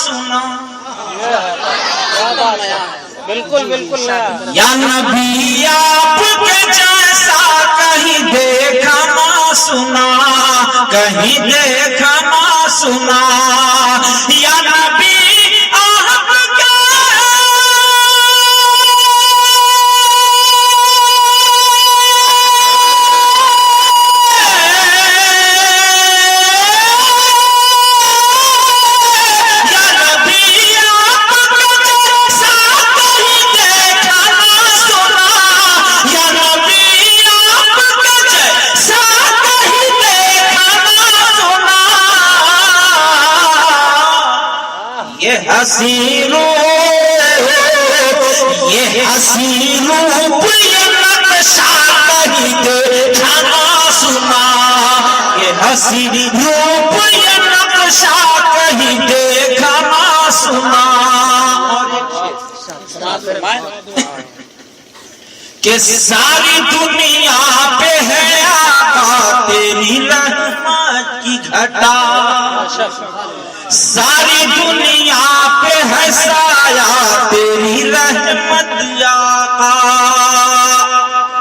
سنا. بالکل بالکل. یا نبی آپ کے جیسا کہیں دیکھا نہ سنا, کہیں دیکھا نہ سنا. یا نبی آپ کے حسین یہ حسین روپ یہ نقشہ کہیں دیکھا نہ سنا, یہ حسین روپ یہ نقشہ کہیں دیکھا نہ سنا. کہ ساری دنیا پہ ہے آقا تیری رحمت کی گھٹا, ساری دنیا پہ ہے سایہ تیری رحمت یا آقا.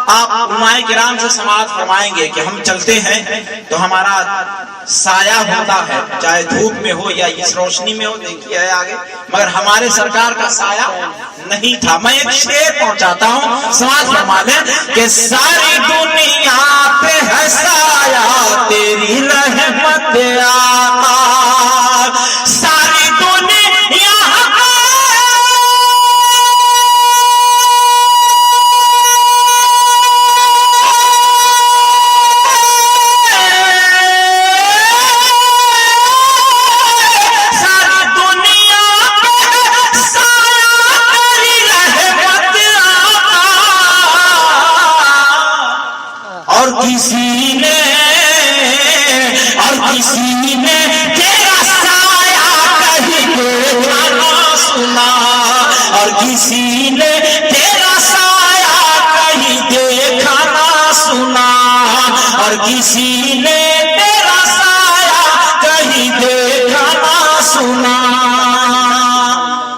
آپ علماء کرام سے سماعت فرمائیں گے کہ ہم چلتے ہیں تو ہمارا سایہ ہوتا ہے, چاہے دھوپ میں ہو یا اس روشنی میں ہو, دیکھیے ہے آگے, مگر ہمارے سرکار کا سایہ نہیں تھا. میں ایک شعر پہنچاتا ہوں, سماعت فرما لیں کہ ساری دنیا پہ ہے سایہ تیری رحمت یا آقا, ساری دنیا کسی نے تیرا سایہ کہیں دیکھا نہ سنا, اور کسی نے تیرا سایہ کہیں دیکھا نہ سنا, اور کسی نے تیرا سایہ کہیں دیکھا نہ سنا.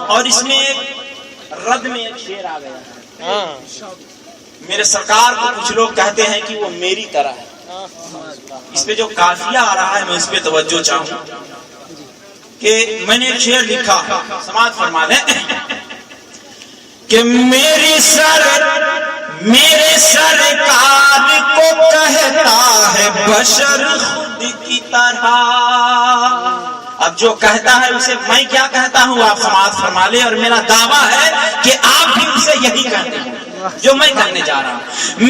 اور اس میں ایک رد میں ایک شعر آ گیا ہے. میرے سرکار کو کچھ لوگ کہتے ہیں کہ وہ میری طرح ہے. اس پہ جو قافیہ آ رہا ہے میں اس پہ توجہ چاہوں کہ میں نے ایک شعر لکھا, سماعت فرما لیں کہ میرے سرکار کو کہتا ہے بشر خود کی طرح. اب جو کہتا ہے اسے میں کیا کہتا ہوں آپ سماعت فرما لیں, اور میرا دعویٰ ہے کہ آپ بھی اسے یہی کہتے ہیں جو میں کہنے جا رہا ہوں.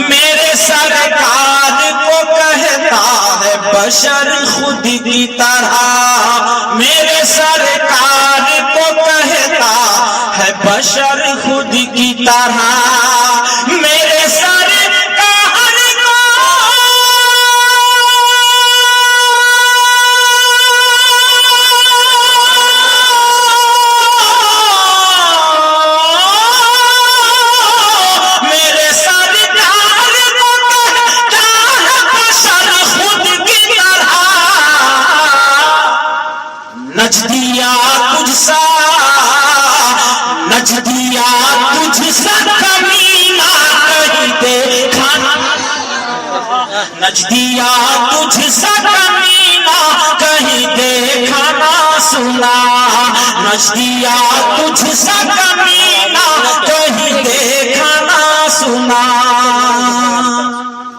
میرے سرکار کو کہتا ہے بشر خود کی طرح, میرے سرکار کو کہتا ہے بشر خود کی طرح. میرے نجدیا تجھ سا کمینہ کہیں دیکھا نہ, نجدیا تجھ سا کمینہ کہیں دیکھا نہ سنا, نجدیا تجھ سا کمینہ کہیں دیکھا نہ سنا.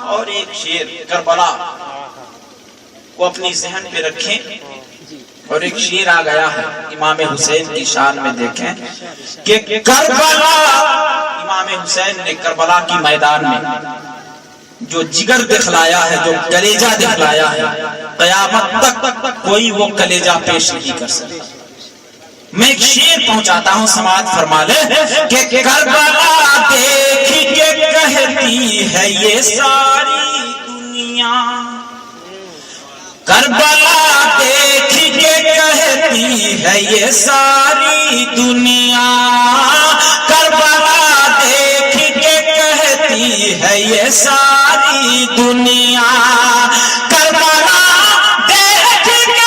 اور ایک شعر کربلا کو اپنی ذہن پہ رکھیں, اور ایک شعر آ گیا ہے امام حسین کی شان میں, دیکھیں کہ کربلا, امام حسین نے کربلا کی میدان میں جو جگر دکھلایا ہے, جو کلیجہ دکھلایا ہے, قیامت تک کوئی وہ کلیجہ پیش نہیں کر سکتا. میں ایک شعر پہنچاتا ہوں, سماعت فرما لے کہ کربلا دیکھ کے کہتی ہے یہ ساری دنیا, کربلا دیکھ کے کہتی ہے یہ ساری دنیا, کربلا دیکھ کے کہتی ہے یہ ساری دنیا, کربلا دیکھ کے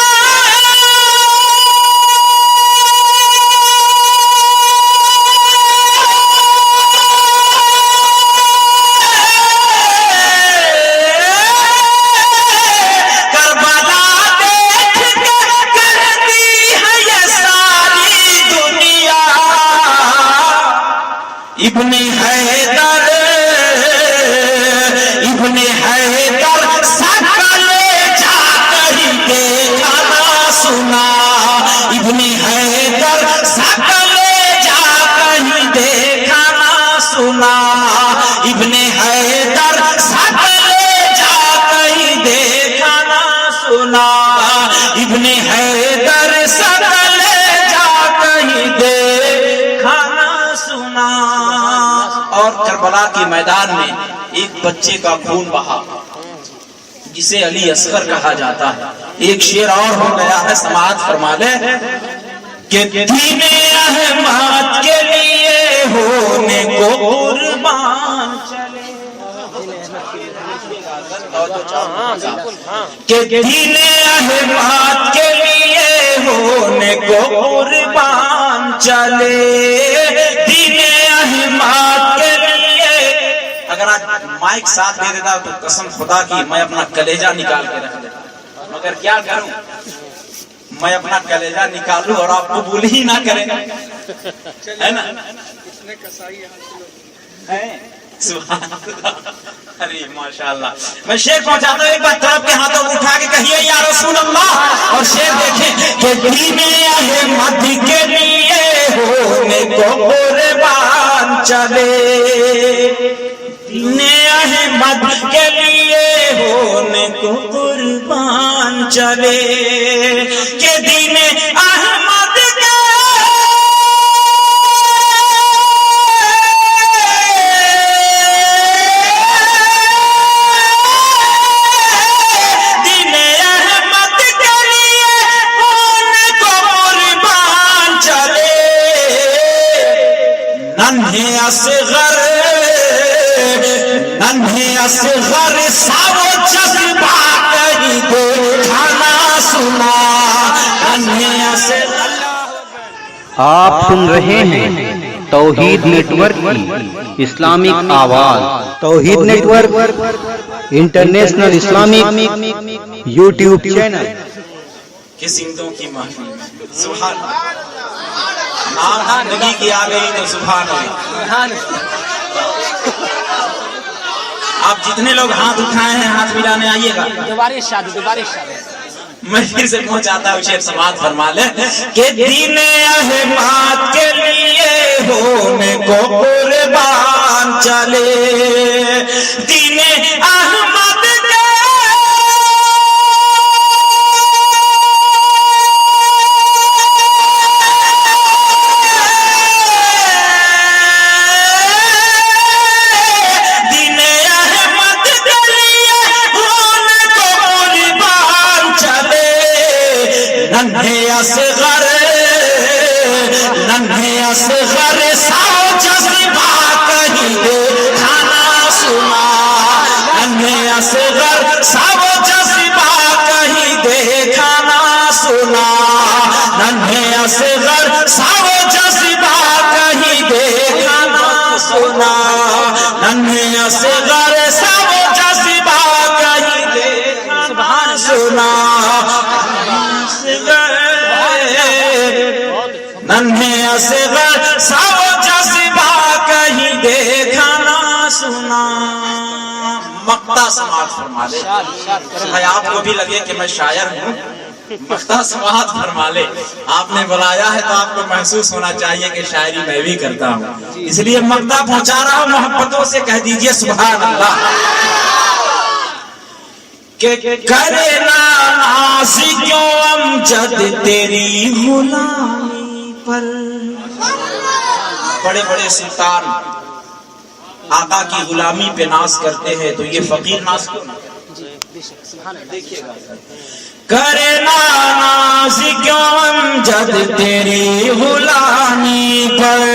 ابن حیدر سکلے جا کہیں دیکھا نہ سنا ابن حیدر سکلے جا کہیں دیکھا نہ سنا ابن حیدر سکلے جا کہیں دیکھا نہ سنا اور کربلا کے میدان میں ایک بچے کا خون بہا جسے علی اصغر کہا جاتا ہے ایک شعر اور ہو گیا ہے سماعت فرما لے کہ دین احمد کے لیے ہونے کو قربان چلے کہ دین احمد کے لیے ہونے کو قربان چلے دین احمد کے لیے اگر آج مائک ساتھ دے دیتا تو قسم خدا کی میں اپنا کلیجہ نکال کے رکھ دیتا مگر کیا کروں میں اپنا کلیجہ نکالوں اور آپ قبول ہی نہ کریں ہے نا سبحان اللہ ارے ماشاءاللہ میں شعر پہنچاتا ہوں ایک بار طرف کے ہاتھوں اٹھا کے کہیے یا رسول اللہ اور شعر دیکھیں کہ دین احمد کے لیے ہونے کو قربان چلے دین احمد کے لیے ہونے کو قربان چلے کہ دین احمد کے دین احمد کے لیے ہونے کو قربان چلے ننھے اصغر ننھے اصغر ساو جذبہ کہیں دیکھا نہ سنا ننھے اصغر آپ سن رہے ہیں توحید نیٹ ورک کی اسلامک آواز توحید network international Islamic YouTube channel کہ سندھوں کی محفل میں سبحان اللہ نام زندگی کی آ گئی تو سبحان اللہ آپ جتنے لوگ ہاتھ اٹھائے ہیں ہاتھ ملانے آئیے گا دوبارہ شادی میں پھر سے پہنچاتا ہوں شعر سماعت فرما لے کہ دین احمد کے لیے ہونے کو قربان چلے دین احمد کے ننھے اصغر ساو جذبہ کہیں دیکھا نہ سنا ننھے اصغر ساو جذبہ کہیں دیکھا نہ سنا ننھے اصغر ساو جذبہ کہیں دیکھا نہ سنا ننھے اصغر ساو جذبہ کہیں دیکھا نہ سنا ننھے اصغر ساو جذبہ کہیں دیکھا نہ سنا مقطع سماعت فرما لے آپ کو بھی لگے کہ میں شاعر ہوں مقطع سماعت فرما لے آپ نے بلایا ہے تو آپ کو محسوس ہونا چاہیے کہ شاعری میں بھی کرتا ہوں اس لیے مقطع پہنچا رہا ہوں محبتوں سے کہہ دیجئے سبحان اللہ کہ کرے ناز کیوں امجد تیری غلامی پر بڑے بڑے سلطان آقا کی غلامی پہ ناز کرتے ہیں تو یہ فقیر ناز کیوں نہ دیکھیے گا کرے ناز کیوں امجد تیری غلامی پر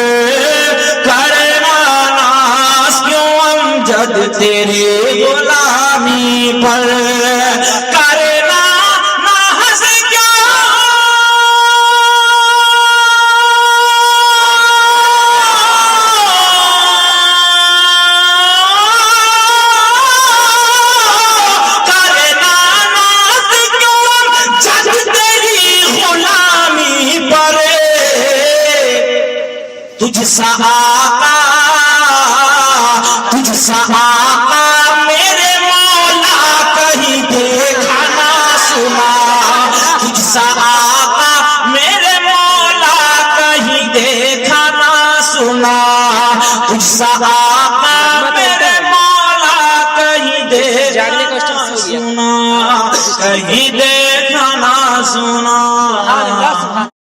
کرے ناز کیوں امجد تیری غلامی پر کرنا ناز کیوں کرنا ناز کیوں جد تیری غلامی پر تجھ سا آقا میرے مولا کہیں دیکھا نہ سنا تجھ سا آقا میرے کہیں دیکھا نہ سنا.